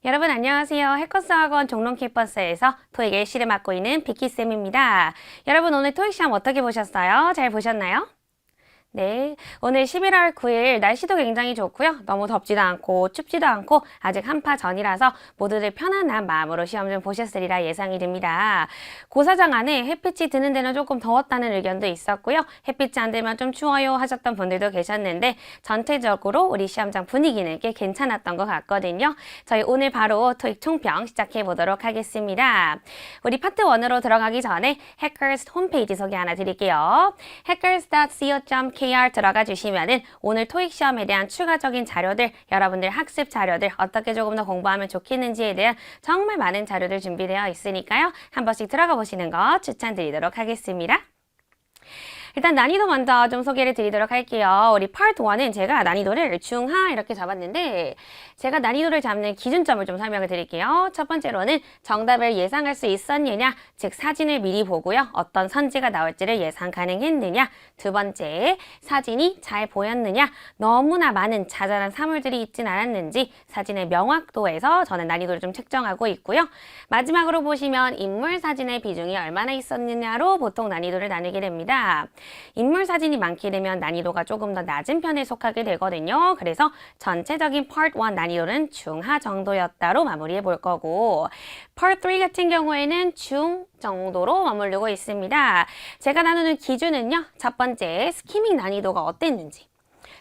여러분 안녕하세요. 해커스 학원 종론 캠퍼스에서 토익 일시를 맡고 있는 비키쌤입니다. 여러분 오늘 토익 시험 어떻게 보셨어요? 잘 보셨나요? 네, 오늘 11월 9일 날씨도 굉장히 좋고요. 너무 덥지도 않고 춥지도 않고 아직 한파 전이라서 모두들 편안한 마음으로 시험 좀 보셨으리라 예상이 됩니다. 고사장 안에 햇빛이 드는 데는 조금 더웠다는 의견도 있었고요. 햇빛이 안 들면 좀 추워요 하셨던 분들도 계셨는데 전체적으로 우리 시험장 분위기는 꽤 괜찮았던 것 같거든요. 저희 오늘 바로 토익 총평 시작해 보도록 하겠습니다. 우리 파트 1으로 들어가기 전에 해커스 홈페이지 소개 하나 드릴게요. hackers.co.kr 들어가 주시면은 오늘 토익 시험에 대한 추가적인 자료들, 여러분들 학습 자료들 어떻게 조금 더 공부하면 좋겠는지에 대한 정말 많은 자료들 준비되어 있으니까요. 한 번씩 들어가 보시는 거 추천드리도록 하겠습니다. 일단 난이도 먼저 좀 소개를 드리도록 할게요. 우리 파트 1은 제가 난이도를 중하 이렇게 잡았는데 제가 난이도를 잡는 기준점을 좀 설명을 드릴게요. 첫 번째로는 정답을 예상할 수 있었느냐, 즉 사진을 미리 보고요. 어떤 선지가 나올지를 예상 가능했느냐. 두 번째, 사진이 잘 보였느냐, 너무나 많은 자잘한 사물들이 있진 않았는지 사진의 명확도에서 저는 난이도를 좀 측정하고 있고요. 마지막으로 보시면 인물 사진의 비중이 얼마나 있었느냐로 보통 난이도를 나누게 됩니다. 인물 사진이 많게 되면 난이도가 조금 더 낮은 편에 속하게 되거든요. 그래서 전체적인 Part 1 난이도는 중하 정도였다로 마무리해 볼 거고 Part 3 같은 경우에는 중 정도로 머무르고 있습니다. 제가 나누는 기준은요. 첫 번째, 스키밍 난이도가 어땠는지.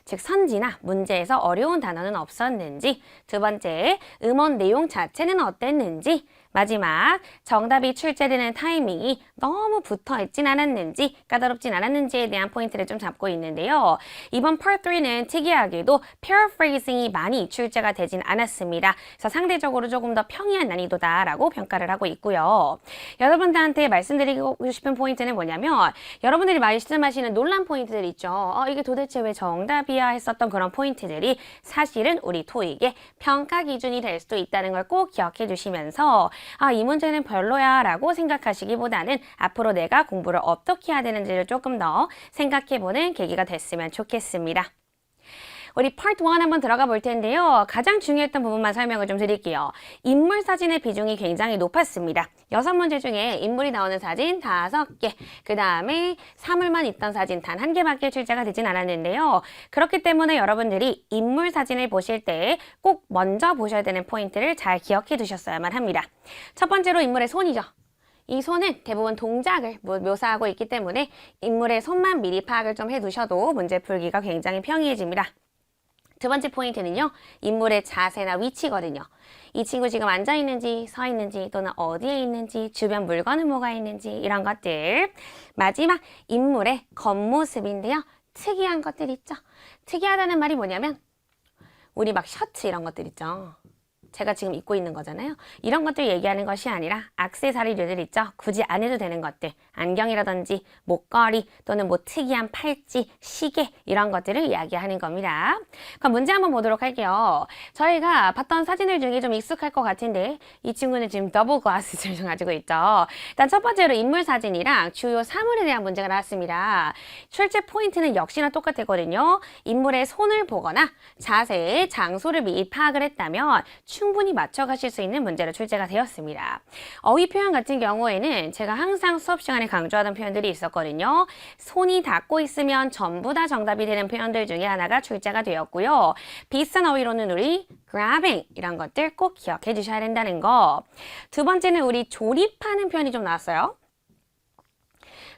즉 선지나 문제에서 어려운 단어는 없었는지, 두 번째, 음원 내용 자체는 어땠는지, 마지막, 정답이 출제되는 타이밍이 너무 붙어있진 않았는지, 까다롭진 않았는지에 대한 포인트를 좀 잡고 있는데요. 이번 Part 3는 특이하게도 paraphrasing이 많이 출제가 되진 않았습니다. 그래서 상대적으로 조금 더 평이한 난이도다라고 평가를 하고 있고요. 여러분들한테 말씀드리고 싶은 포인트는 뭐냐면 여러분들이 말씀하시는 논란 포인트들 있죠. 이게 도대체 왜 정답이야 했었던 그런 포인트들이 사실은 우리 토익의 평가 기준이 될 수도 있다는 걸 꼭 기억해 주시면서 이 문제는 별로야 라고 생각하시기보다는 앞으로 내가 공부를 어떻게 해야 되는지를 조금 더 생각해보는 계기가 됐으면 좋겠습니다. 우리 Part 1 한번 들어가 볼 텐데요. 가장 중요했던 부분만 설명을 좀 드릴게요. 인물 사진의 비중이 굉장히 높았습니다. 6문제 중에 인물이 나오는 사진 5개, 그 다음에 사물만 있던 사진 단 1개밖에 출제가 되진 않았는데요. 그렇기 때문에 여러분들이 인물 사진을 보실 때 꼭 먼저 보셔야 되는 포인트를 잘 기억해 두셨어야만 합니다. 첫 번째로 인물의 손이죠. 이 손은 대부분 동작을 묘사하고 있기 때문에 인물의 손만 미리 파악을 좀 해두셔도 문제 풀기가 굉장히 평이해집니다. 두 번째 포인트는요. 인물의 자세나 위치거든요. 이 친구 지금 앉아있는지 서 있는지 또는 어디에 있는지 주변 물건은 뭐가 있는지 이런 것들. 마지막 인물의 겉모습인데요. 특이한 것들 있죠. 특이하다는 말이 뭐냐면 우리 막 셔츠 이런 것들 있죠. 제가 지금 입고 있는 거잖아요. 이런 것들 얘기하는 것이 아니라 액세서리류들 있죠. 굳이 안 해도 되는 것들. 안경이라든지 목걸이 또는 뭐 특이한 팔찌, 시계 이런 것들을 이야기하는 겁니다. 그럼 문제 한번 보도록 할게요. 저희가 봤던 사진들 중에 좀 익숙할 것 같은데 이 친구는 지금 더블 글라스를 가지고 있죠. 일단 첫 번째로 인물 사진이랑 주요 사물에 대한 문제가 나왔습니다. 출제 포인트는 역시나 똑같았거든요. 인물의 손을 보거나 자세의 장소를 미리 파악을 했다면 충분히 맞춰가실 수 있는 문제로 출제가 되었습니다. 어휘 표현 같은 경우에는 제가 항상 수업 시간에 강조하던 표현들이 있었거든요. 손이 닿고 있으면 전부 다 정답이 되는 표현들 중에 하나가 출제가 되었고요. 비슷한 어휘로는 우리 grabbing 이런 것들 꼭 기억해 주셔야 된다는 거. 두 번째는 우리 조립하는 표현이 좀 나왔어요.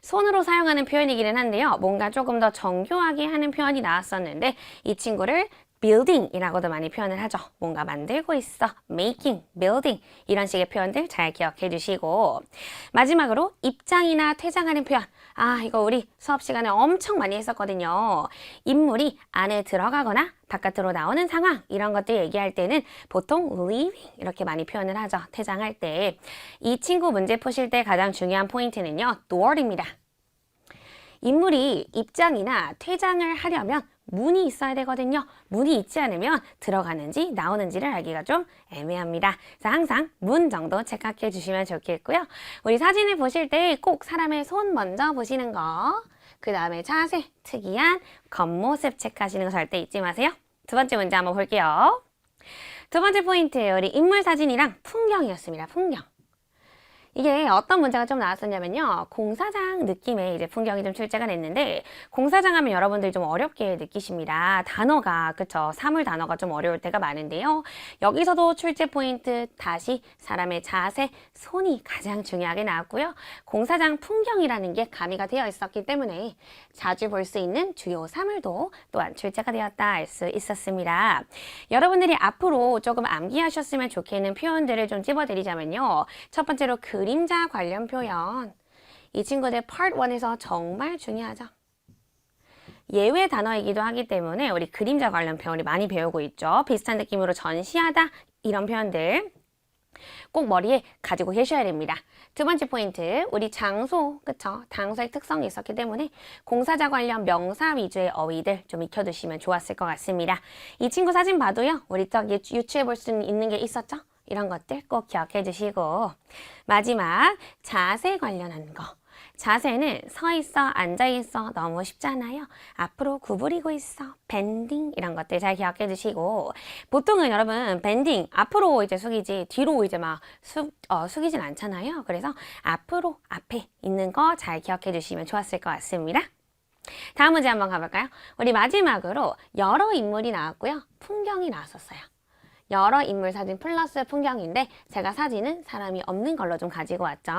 손으로 사용하는 표현이기는 한데요. 뭔가 조금 더 정교하게 하는 표현이 나왔었는데 이 친구를 building이라고도 많이 표현을 하죠. 뭔가 만들고 있어, making, building 이런 식의 표현들 잘 기억해 주시고 마지막으로 입장이나 퇴장하는 표현 이거 우리 수업 시간에 엄청 많이 했었거든요. 인물이 안에 들어가거나 바깥으로 나오는 상황 이런 것들 얘기할 때는 보통 leaving 이렇게 많이 표현을 하죠. 퇴장할 때. 이 친구 문제 푸실 때 가장 중요한 포인트는요. door입니다. 인물이 입장이나 퇴장을 하려면 문이 있어야 되거든요. 문이 있지 않으면 들어가는지 나오는지를 알기가 좀 애매합니다. 그래서 항상 문 정도 체크해 주시면 좋겠고요. 우리 사진을 보실 때 꼭 사람의 손 먼저 보시는 거, 그 다음에 자세, 특이한 겉모습 체크하시는 거 절대 잊지 마세요. 두 번째 문제 한번 볼게요. 두 번째 포인트, 우리 인물 사진이랑 풍경이었습니다. 풍경. 이게 어떤 문제가 좀 나왔었냐면요. 공사장 느낌의 이제 풍경이 좀 출제가 됐는데, 공사장 하면 여러분들이 좀 어렵게 느끼십니다. 단어가, 그쵸. 사물 단어가 좀 어려울 때가 많은데요. 여기서도 출제 포인트, 다시 사람의 자세, 손이 가장 중요하게 나왔고요. 공사장 풍경이라는 게 가미가 되어 있었기 때문에 자주 볼 수 있는 주요 사물도 또한 출제가 되었다 알 수 있었습니다. 여러분들이 앞으로 조금 암기하셨으면 좋겠는 표현들을 좀 찝어드리자면요. 첫 번째로 그림자 관련 표현. 이 친구들 Part 1에서 정말 중요하죠. 예외 단어이기도 하기 때문에 우리 그림자 관련 표현을 많이 배우고 있죠. 비슷한 느낌으로 전시하다 이런 표현들 꼭 머리에 가지고 계셔야 됩니다. 두 번째 포인트, 우리 장소, 그쵸? 장소의 특성이 있었기 때문에 공사자 관련 명사 위주의 어휘들 좀 익혀두시면 좋았을 것 같습니다. 이 친구 사진 봐도요, 우리 딱 유추해 볼 수 있는 게 있었죠? 이런 것들 꼭 기억해 주시고, 마지막 자세 관련한 거. 자세는 서 있어, 앉아 있어 너무 쉽잖아요. 앞으로 구부리고 있어, 밴딩 이런 것들 잘 기억해 주시고, 보통은 여러분 밴딩 앞으로 이제 숙이지 뒤로 이제 막 숙이진 않잖아요. 그래서 앞으로 앞에 있는 거 잘 기억해 주시면 좋았을 것 같습니다. 다음 문제 한번 가볼까요? 우리 마지막으로 여러 인물이 나왔고요. 풍경이 나왔었어요. 여러 인물 사진 플러스 풍경인데 제가 사진은 사람이 없는 걸로 좀 가지고 왔죠.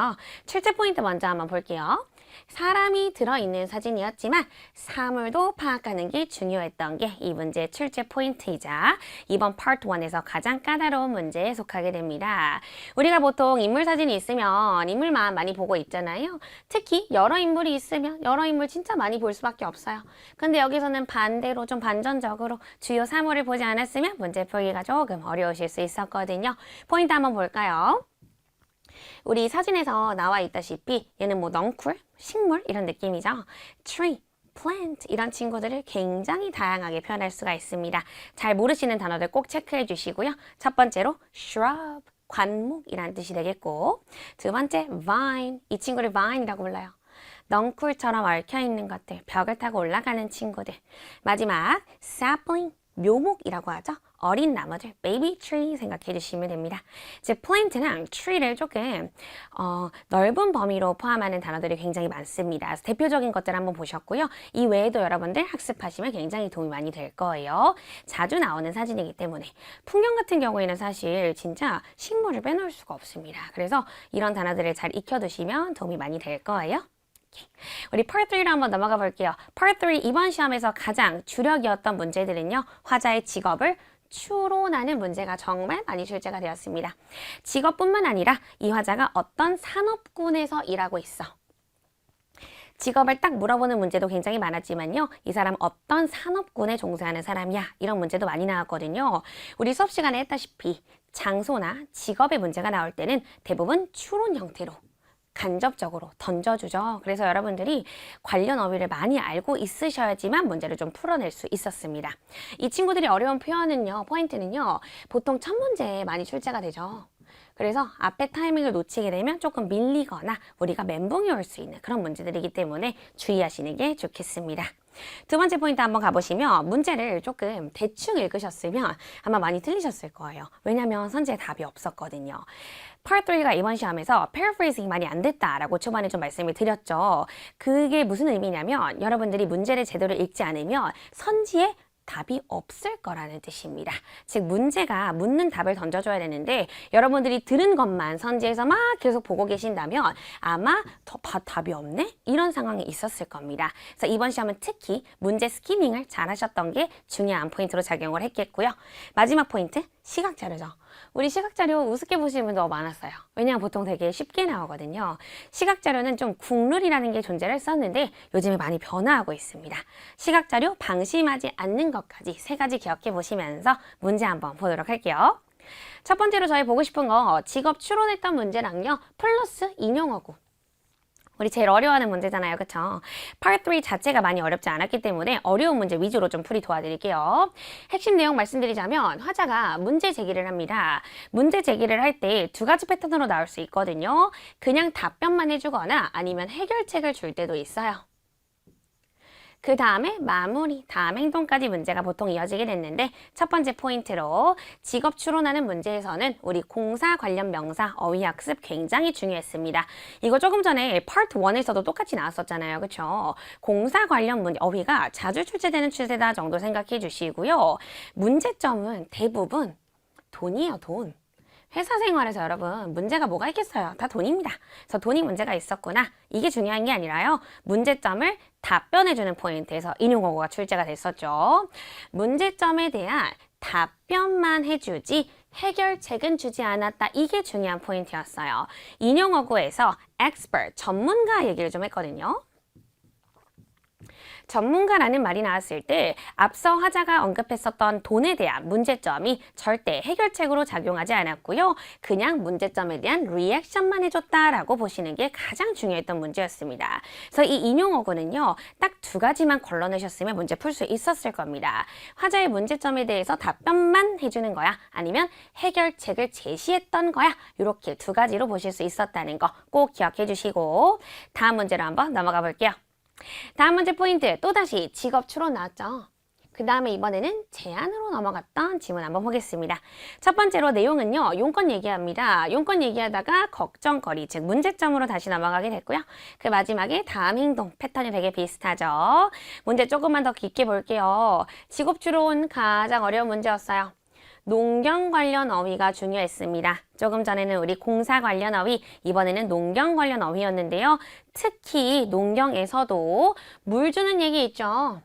출제 포인트 먼저 한번 볼게요. 사람이 들어있는 사진이었지만 사물도 파악하는 게 중요했던 게 이 문제의 출제 포인트이자 이번 파트 1에서 가장 까다로운 문제에 속하게 됩니다. 우리가 보통 인물 사진이 있으면 인물만 많이 보고 있잖아요. 특히 여러 인물이 있으면 여러 인물 진짜 많이 볼 수밖에 없어요. 근데 여기서는 반대로 좀 반전적으로 주요 사물을 보지 않았으면 문제 풀기가 조금 어려우실 수 있었거든요. 포인트 한번 볼까요? 우리 사진에서 나와 있다시피 얘는 뭐 넝쿨, 식물 이런 느낌이죠. tree, plant 이런 친구들을 굉장히 다양하게 표현할 수가 있습니다. 잘 모르시는 단어들 꼭 체크해 주시고요. 첫 번째로 shrub, 관목이라는 뜻이 되겠고, 두 번째 vine, 이 친구를 vine이라고 불러요. 넝쿨처럼 얽혀있는 것들, 벽을 타고 올라가는 친구들. 마지막 sapling, 묘목이라고 하죠. 어린 나무들, baby tree 생각해 주시면 됩니다. 이제 plant랑 tree를 조금 넓은 범위로 포함하는 단어들이 굉장히 많습니다. 그래서 대표적인 것들 한번 보셨고요. 이 외에도 여러분들 학습하시면 굉장히 도움이 많이 될 거예요. 자주 나오는 사진이기 때문에. 풍경 같은 경우에는 사실 진짜 식물을 빼놓을 수가 없습니다. 그래서 이런 단어들을 잘 익혀두시면 도움이 많이 될 거예요. 우리 Part 3로 한번 넘어가 볼게요. Part 3 이번 시험에서 가장 주력이었던 문제들은요. 화자의 직업을 추론하는 문제가 정말 많이 출제가 되었습니다. 직업뿐만 아니라 이 화자가 어떤 산업군에서 일하고 있어. 직업을 딱 물어보는 문제도 굉장히 많았지만요. 이 사람 어떤 산업군에 종사하는 사람이야? 이런 문제도 많이 나왔거든요. 우리 수업 시간에 했다시피 장소나 직업의 문제가 나올 때는 대부분 추론 형태로 간접적으로 던져주죠. 그래서 여러분들이 관련 어휘를 많이 알고 있으셔야지만 문제를 좀 풀어낼 수 있었습니다. 이 친구들이 어려운 표현은요, 포인트는요, 보통 첫 문제에 많이 출제가 되죠. 그래서 앞에 타이밍을 놓치게 되면 조금 밀리거나 우리가 멘붕이 올 수 있는 그런 문제들이기 때문에 주의하시는 게 좋겠습니다. 두 번째 포인트 한번 가보시면 문제를 조금 대충 읽으셨으면 아마 많이 틀리셨을 거예요. 왜냐하면 선지에 답이 없었거든요. Part 3가 이번 시험에서 paraphrasing 많이 안 됐다라고 초반에 좀 말씀을 드렸죠. 그게 무슨 의미냐면 여러분들이 문제를 제대로 읽지 않으면 선지에 답이 없을 거라는 뜻입니다. 즉 문제가 묻는 답을 던져줘야 되는데 여러분들이 들은 것만 선지에서 막 계속 보고 계신다면 아마 답이 없네? 이런 상황이 있었을 겁니다. 그래서 이번 시험은 특히 문제 스키밍을 잘 하셨던 게 중요한 포인트로 작용을 했겠고요. 마지막 포인트, 시각자료죠. 우리 시각자료 우습게 보시는 분도 많았어요. 왜냐하면 보통 되게 쉽게 나오거든요. 시각자료는 좀 국룰이라는 게 존재를 했었는데 요즘에 많이 변화하고 있습니다. 시각자료 방심하지 않는 것까지 세 가지 기억해 보시면서 문제 한번 보도록 할게요. 첫 번째로 저희 보고 싶은 거 직업 추론했던 문제랑요. 플러스 인용어구. 우리 제일 어려워하는 문제잖아요. 그쵸? Part 3 자체가 많이 어렵지 않았기 때문에 어려운 문제 위주로 좀 풀이 도와드릴게요. 핵심 내용 말씀드리자면 화자가 문제 제기를 합니다. 문제 제기를 할 때 두 가지 패턴으로 나올 수 있거든요. 그냥 답변만 해주거나 아니면 해결책을 줄 때도 있어요. 그 다음에 마무리, 다음 행동까지 문제가 보통 이어지게 됐는데 첫 번째 포인트로 직업 추론하는 문제에서는 우리 공사 관련 명사 어휘 학습 굉장히 중요했습니다. 이거 조금 전에 파트 1에서도 똑같이 나왔었잖아요. 그쵸? 공사 관련 어휘가 자주 출제되는 추세다 정도 생각해 주시고요. 문제점은 대부분 돈이에요, 돈. 회사 생활에서 여러분 문제가 뭐가 있겠어요? 다 돈입니다. 그래서 돈이 문제가 있었구나. 이게 중요한 게 아니라요. 문제점을 답변해주는 포인트에서 인용어구가 출제가 됐었죠. 문제점에 대한 답변만 해주지 해결책은 주지 않았다. 이게 중요한 포인트였어요. 인용어구에서 expert, 전문가 얘기를 좀 했거든요. 전문가라는 말이 나왔을 때 앞서 화자가 언급했었던 돈에 대한 문제점이 절대 해결책으로 작용하지 않았고요. 그냥 문제점에 대한 리액션만 해줬다라고 보시는 게 가장 중요했던 문제였습니다. 그래서 이 인용어구는요. 딱 두 가지만 걸러내셨으면 문제 풀 수 있었을 겁니다. 화자의 문제점에 대해서 답변만 해주는 거야? 아니면 해결책을 제시했던 거야? 이렇게 두 가지로 보실 수 있었다는 거 꼭 기억해 주시고 다음 문제로 한번 넘어가 볼게요. 다음 문제 포인트 또다시 직업 추론 나왔죠. 그 다음에 이번에는 제안으로 넘어갔던 질문 한번 보겠습니다. 첫 번째로 내용은요. 용건 얘기합니다. 용건 얘기하다가 걱정거리 즉 문제점으로 다시 넘어가게 됐고요. 그 마지막에 다음 행동 패턴이 되게 비슷하죠. 문제 조금만 더 깊게 볼게요. 직업 추론 가장 어려운 문제였어요. 농경 관련 어휘가 중요했습니다. 조금 전에는 우리 공사 관련 어휘, 이번에는 농경 관련 어휘였는데요. 특히 농경에서도 물 주는 얘기 있죠.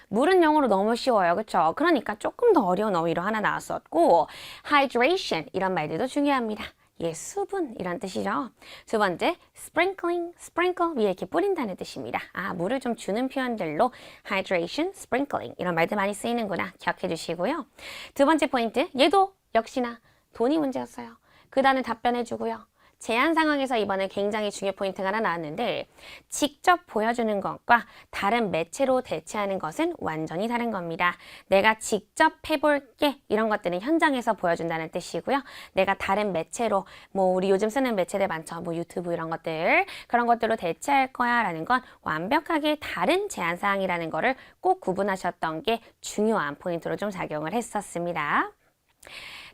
물은 영어로 너무 쉬워요. 그쵸? 그러니까 조금 더 어려운 어휘로 하나 나왔었고 hydration 이런 말들도 중요합니다. 예, 수분이란 뜻이죠. 두 번째, sprinkling, sprinkle 위에 이렇게 뿌린다는 뜻입니다. 아, 물을 좀 주는 표현들로 hydration, sprinkling 이런 말들 많이 쓰이는구나 기억해 주시고요. 두 번째 포인트, 얘도 역시나 돈이 문제였어요. 그 다음에 답변해 주고요. 제안 상황에서 이번에 굉장히 중요 포인트가 하나 나왔는데 직접 보여주는 것과 다른 매체로 대체하는 것은 완전히 다른 겁니다. 내가 직접 해볼게 이런 것들은 현장에서 보여준다는 뜻이고요. 내가 다른 매체로 뭐 우리 요즘 쓰는 매체들 많죠. 뭐 유튜브 이런 것들 그런 것들로 대체할 거야 라는 건 완벽하게 다른 제안 사항이라는 거를 꼭 구분하셨던 게 중요한 포인트로 좀 작용을 했었습니다.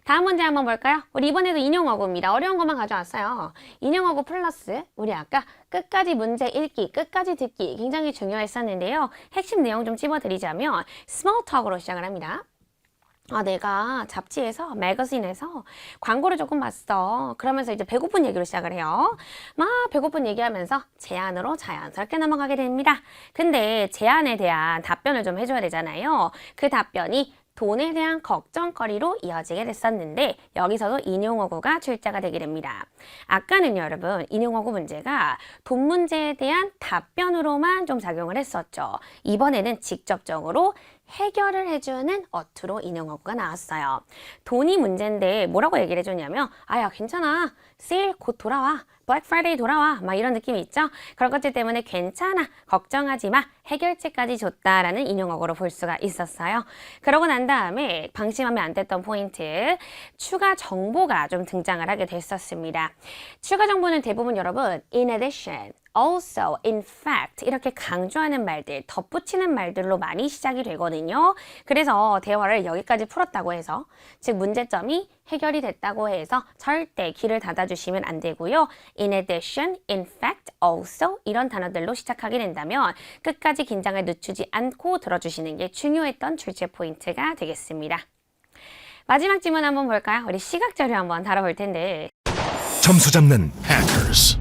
다음 문제 한번 볼까요? 우리 이번에도 인용어구입니다. 어려운 것만 가져왔어요. 인용어구 플러스 우리 아까 끝까지 문제 읽기, 끝까지 듣기 굉장히 중요했었는데요. 핵심 내용 좀 찝어드리자면 small talk으로 시작을 합니다. 내가 잡지에서, 매거진에서 광고를 조금 봤어. 그러면서 이제 배고픈 얘기로 시작을 해요. 막 배고픈 얘기하면서 제안으로 자연스럽게 넘어가게 됩니다. 근데 제안에 대한 답변을 좀 해줘야 되잖아요. 그 답변이 돈에 대한 걱정거리로 이어지게 됐었는데 여기서도 인용어구가 출제가 되게 됩니다. 아까는 여러분 인용어구 문제가 돈 문제에 대한 답변으로만 좀 작용을 했었죠. 이번에는 직접적으로 해결을 해주는 어투로 인용어구가 나왔어요. 돈이 문제인데 뭐라고 얘기를 해줬냐면 야 괜찮아. 세일 곧 돌아와. 블랙 프라이데이 돌아와. 막 이런 느낌이 있죠. 그런 것들 때문에 괜찮아. 걱정하지 마. 해결책까지 줬다라는 인용어구로 볼 수가 있었어요. 그러고 난 다음에 방심하면 안 됐던 포인트 추가 정보가 좀 등장을 하게 됐었습니다. 추가 정보는 대부분 여러분 in addition also, in fact 이렇게 강조하는 말들, 덧붙이는 말들로 많이 시작이 되거든요. 그래서 대화를 여기까지 풀었다고 해서 즉 문제점이 해결이 됐다고 해서 절대 귀를 닫아주시면 안 되고요. in addition, in fact, also 이런 단어들로 시작하게 된다면 끝까지 긴장을 늦추지 않고 들어주시는 게 중요했던 출제 포인트가 되겠습니다. 마지막 질문 한번 볼까요? 우리 시각 자료 한번 다뤄볼 텐데 점수 잡는 Hackers.